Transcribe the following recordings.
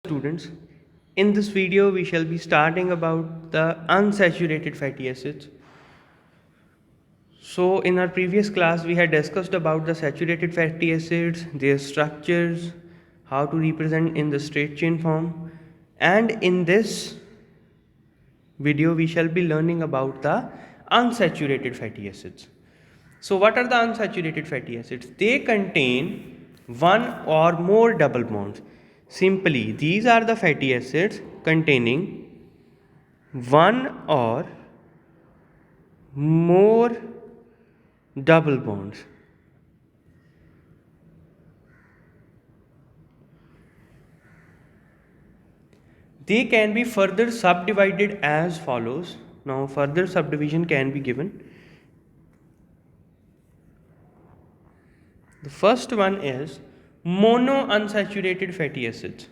Students, in this video we shall be starting about the unsaturated fatty acids. So in our previous class we had discussed about the saturated fatty acids, their structures, how to represent in the straight chain form, and in this video we shall be learning about the unsaturated fatty acids. So what are the unsaturated fatty acids? They contain one or more double bonds. Simply, these are the fatty acids containing one or more double bonds. They can be further subdivided as follows. Now, further subdivision can be given. The first one is monounsaturated fatty acids.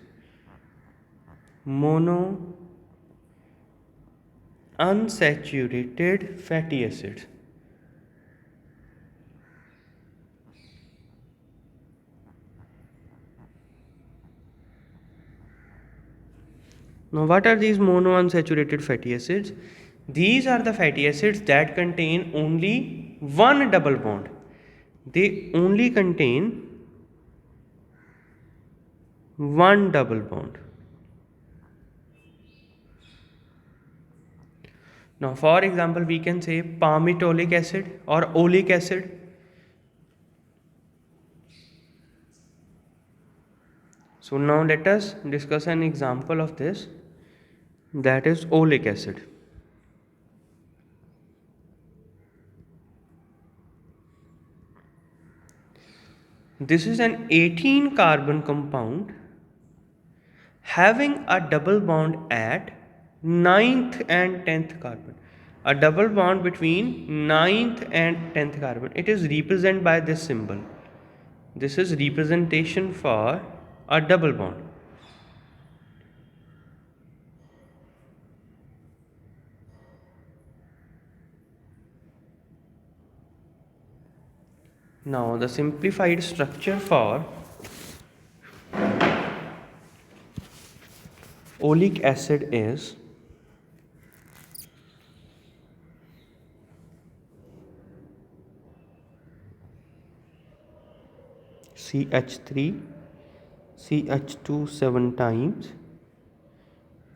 Monounsaturated fatty acids. Now, what are these monounsaturated fatty acids? These are the fatty acids that contain only one double bond. They only contain one double bond. Now, for example, we can say palmitoleic acid or oleic acid. So, now let us discuss an example of this, that is oleic acid. This is an 18 carbon compound having a double bond at 9th and 10th carbon. A double bond between 9th and 10th carbon. It is represented by this symbol. This is representation for a double bond. Now the simplified structure for oleic acid is CH3, CH2 7 times,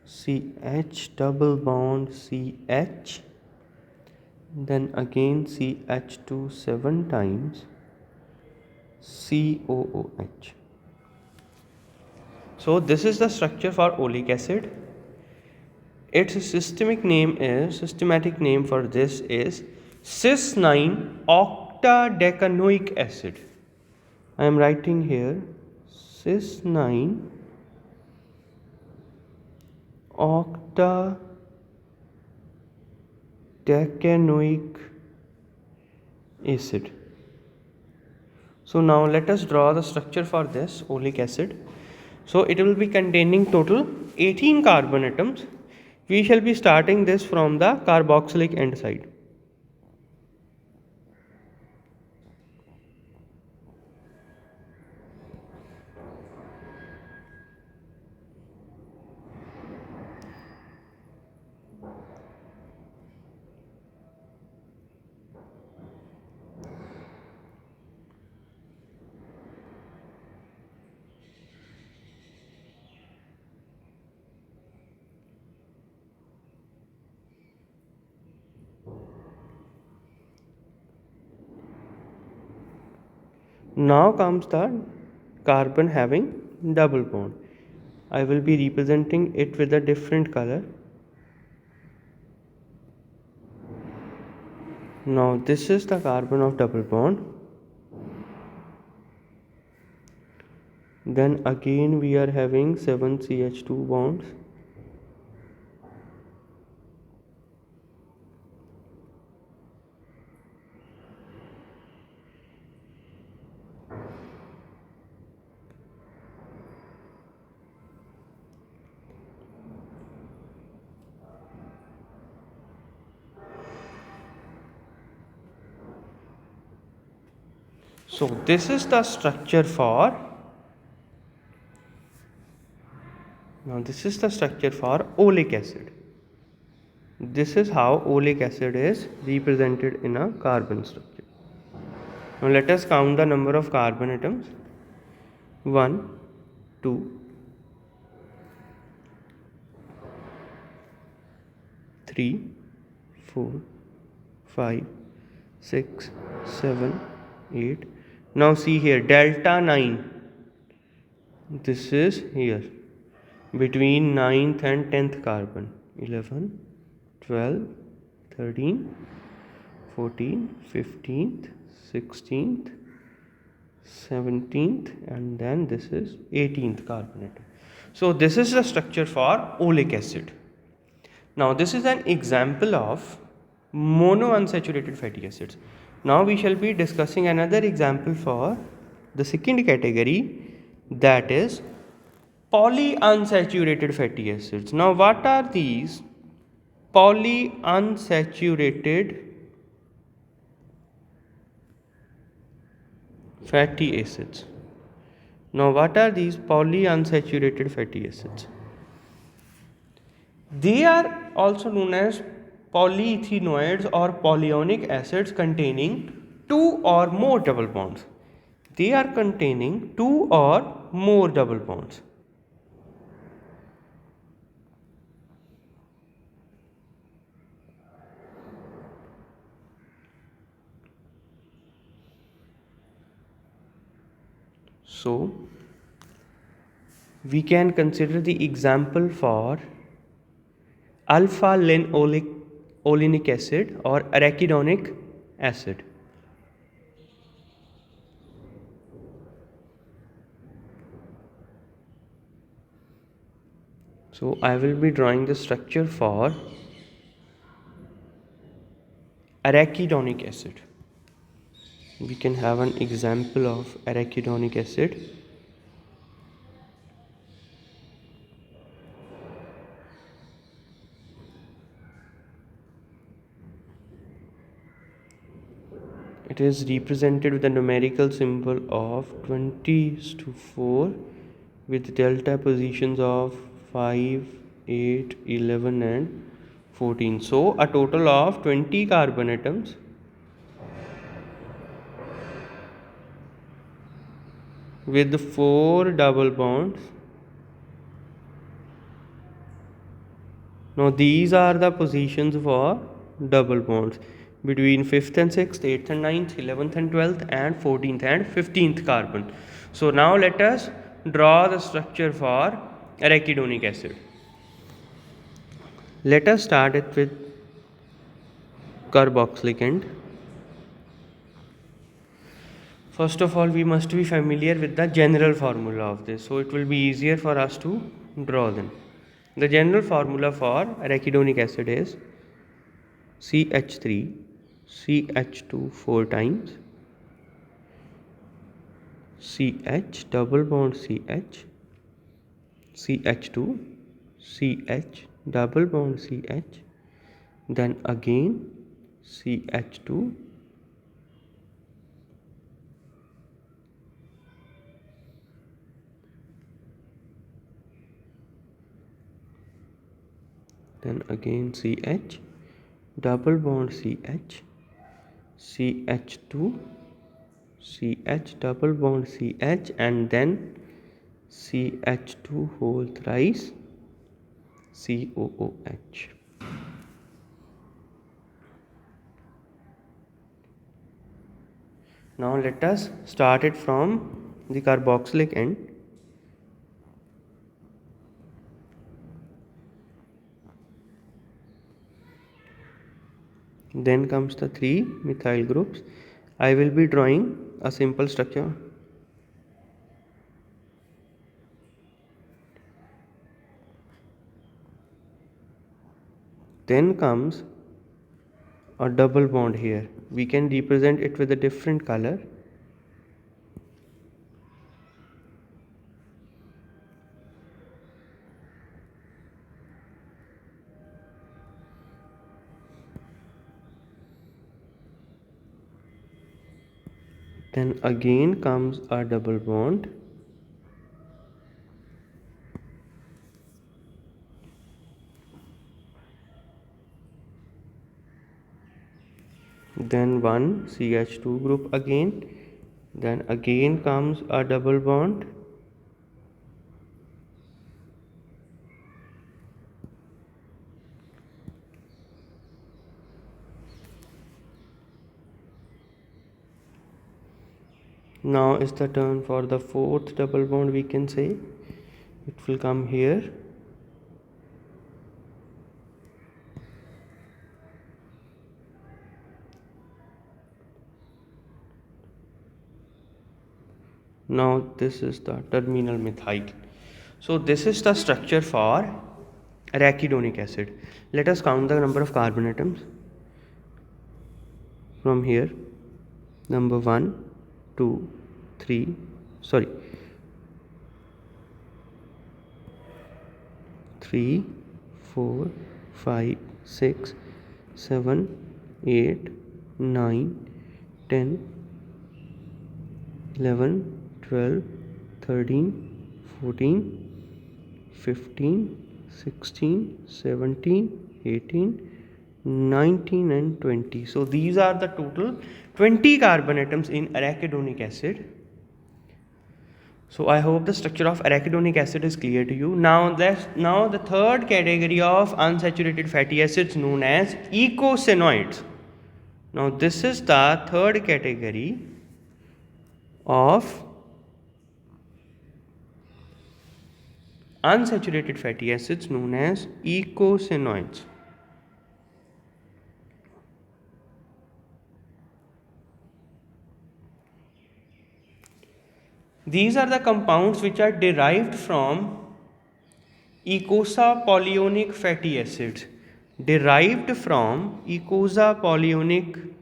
CH double bond CH, then again CH2 7 times, COOH. So this is the structure for oleic acid. Its systematic name for this is cis-9 octadecanoic acid. I am writing here cis-9 octadecanoic acid. So now let us draw the structure for this oleic acid. So it will be containing total 18 carbon atoms. We shall be starting this from the carboxylic end side. Now comes the carbon having double bond. I will be representing it with a different color. Now this is the carbon of double bond. Then again we are having 7 CH2 bonds. So this is the structure for Now this is the structure for oleic acid. This is how oleic acid is represented in a carbon structure. Now let us count the number of carbon atoms. 1, 2, 3, 4, 5, 6, 7, 8. Now see here, delta 9. This is here between 9th and 10th carbon. 11, 12, 13, 14, 15th, 16th, 17th, and then this is 18th carbon atom. So this is the structure for oleic acid. Now this is an example of monounsaturated fatty acids. Now we shall be discussing another example for the second category, that is polyunsaturated fatty acids. Now what are these polyunsaturated fatty acids? Now what are these polyunsaturated fatty acids? They are also known as polyethenoids or polyonic acids containing two or more double bonds. They are containing two or more double bonds. So we can consider the example for alpha linolenic acid or arachidonic acid. So I will be drawing the structure for arachidonic acid. We can have an example of arachidonic acid. It is represented with a numerical symbol of 20:4 with delta positions of 5, 8, 11 and 14. So a total of 20 carbon atoms with 4 double bonds. Now these are the positions for double bonds between 5th and 6th, 8th and 9th, 11th and 12th and 14th and 15th carbon. So now let us draw the structure for arachidonic acid. Let us start it with carboxylic end. First of all, we must be familiar with the general formula of this, so it will be easier for us to draw them. The general formula for arachidonic acid is CH3 CH2 4 times, CH double bond CH, CH2 CH double bond CH, then again CH2, then again CH double bond CH, CH2 CH double bond CH, and then CH2 whole thrice COOH. Now let us start it from the carboxylic end. Then comes the 3 methyl groups. I will be drawing a simple structure. Then comes a double bond here. We can represent it with a different color. Then again comes a double bond. then one CH2 group again, then again comes a double bond, now is the turn for the fourth double bond, we can say it will come here. Now this is the terminal methyl. So this is the structure for arachidonic acid. Let us count the number of carbon atoms from here. Number 1, 2, 3, 3, 4, 5, 6, 7, 8, 9, 10, 11, 12, 13, 14, 15, 16, 17, 18, 19 and 20. So these are the total 20 carbon atoms in arachidonic acid. So I hope the structure of arachidonic acid is clear to you. Now the third category of unsaturated fatty acids known as eicosanoids. Now this is the third category of unsaturated fatty acids known as eicosanoids. These are the compounds which are derived from eicosapollyonic fatty acids. Derived from eicosapollyonic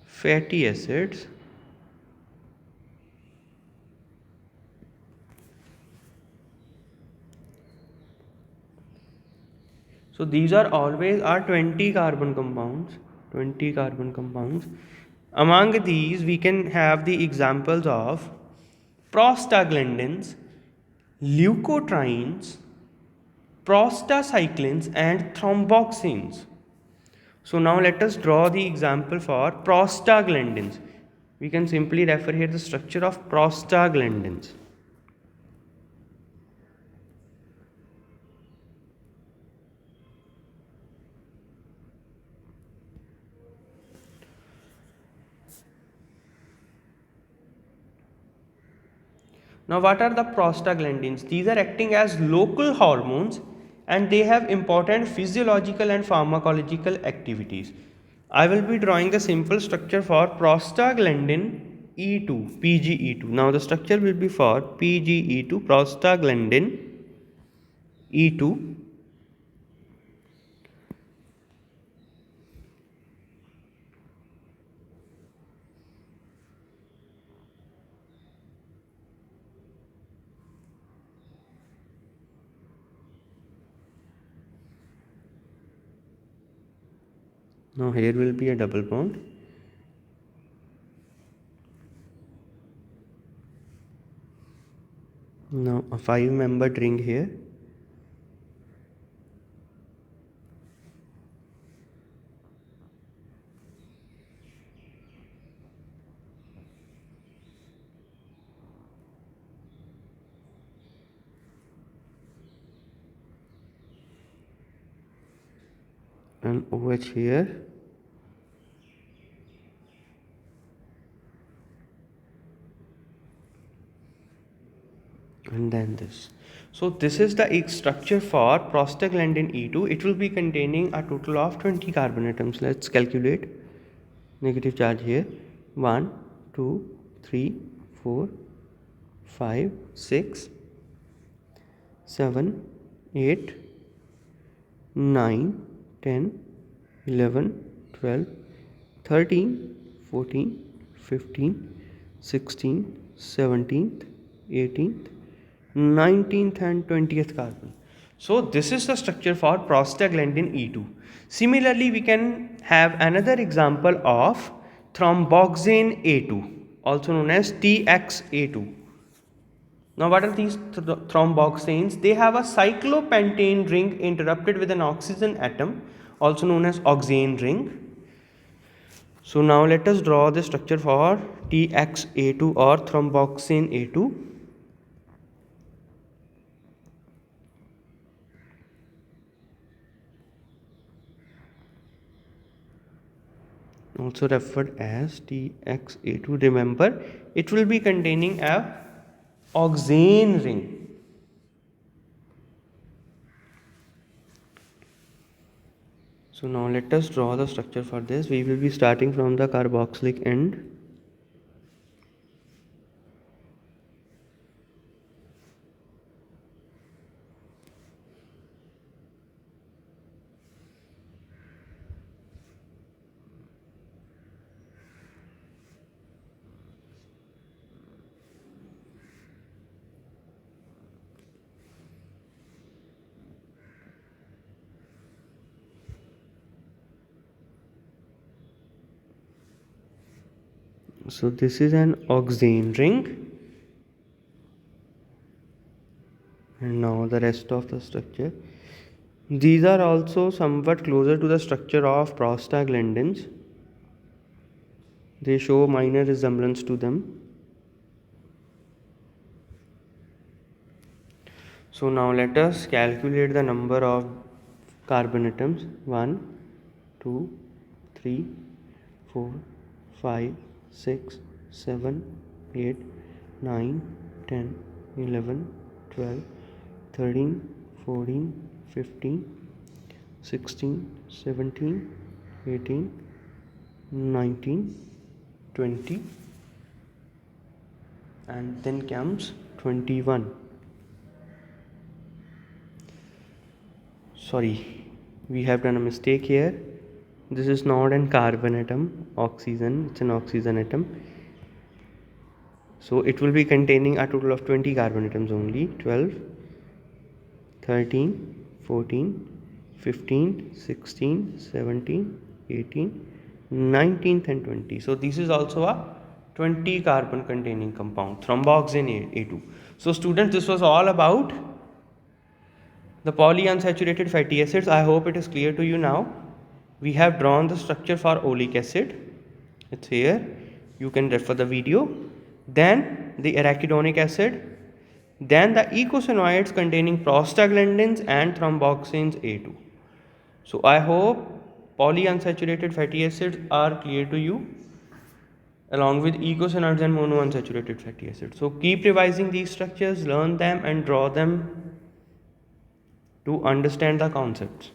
fatty acids. So these are always 20 carbon compounds. Among these we can have the examples of prostaglandins, leukotrienes, prostacyclins and thromboxanes. So now let us draw the example for prostaglandins. We can simply refer here the structure of prostaglandins. Now what are the prostaglandins? These are acting as local hormones and they have important physiological and pharmacological activities. I will be drawing the simple structure for prostaglandin E2, PGE2. Now the structure will be for PGE2, prostaglandin E2. Now here will be a double bond. Now a 5-membered ring here. And OH here. And then this. So this is the structure for prostaglandin E2. It will be containing a total of 20 carbon atoms. Let's calculate. Negative charge here. 1, 2, 3, 4, 5, 6, 7, 8, 9, 10, 11, 12, 13, 14, 15, 16, 17th, 18th, 19th and 20th carbon. So this is the structure for prostaglandin E2. Similarly, we can have another example of thromboxane A2, also known as TXA2. Now, what are these thromboxanes? They have a cyclopentane ring interrupted with an oxygen atom, also known as oxane ring. So, now let us draw the structure for TXA2 or thromboxane A2. Also referred as TXA2. Remember, it will be containing a oxane ring. So now let us draw the structure for this. We will be starting from the carboxylic end. So this is an oxane ring. And now the rest of the structure. These are also somewhat closer to the structure of prostaglandins. They show minor resemblance to them. So now let us calculate the number of carbon atoms. 1, 2, 3, 4, 5, 6, 7, 8, 9, 10, 11, 12, 13, 14, 15, 16, 17, 18, 19, 20, and then comes 21. Sorry, we have done a mistake here. This is not an carbon atom, oxygen, it's an oxygen atom. So it will be containing a total of 20 carbon atoms only. 12, 13, 14, 15, 16, 17, 18, 19th and 20. So this is also a 20 carbon containing compound, thromboxane A2. So students, this was all about the polyunsaturated fatty acids. I hope it is clear to you now. We have drawn the structure for oleic acid. It's here. You can refer the video. Then the arachidonic acid. Then the eicosanoids containing prostaglandins and thromboxanes A2. So I hope polyunsaturated fatty acids are clear to you, along with eicosanoids and monounsaturated fatty acids. So keep revising these structures, learn them and draw them to understand the concepts.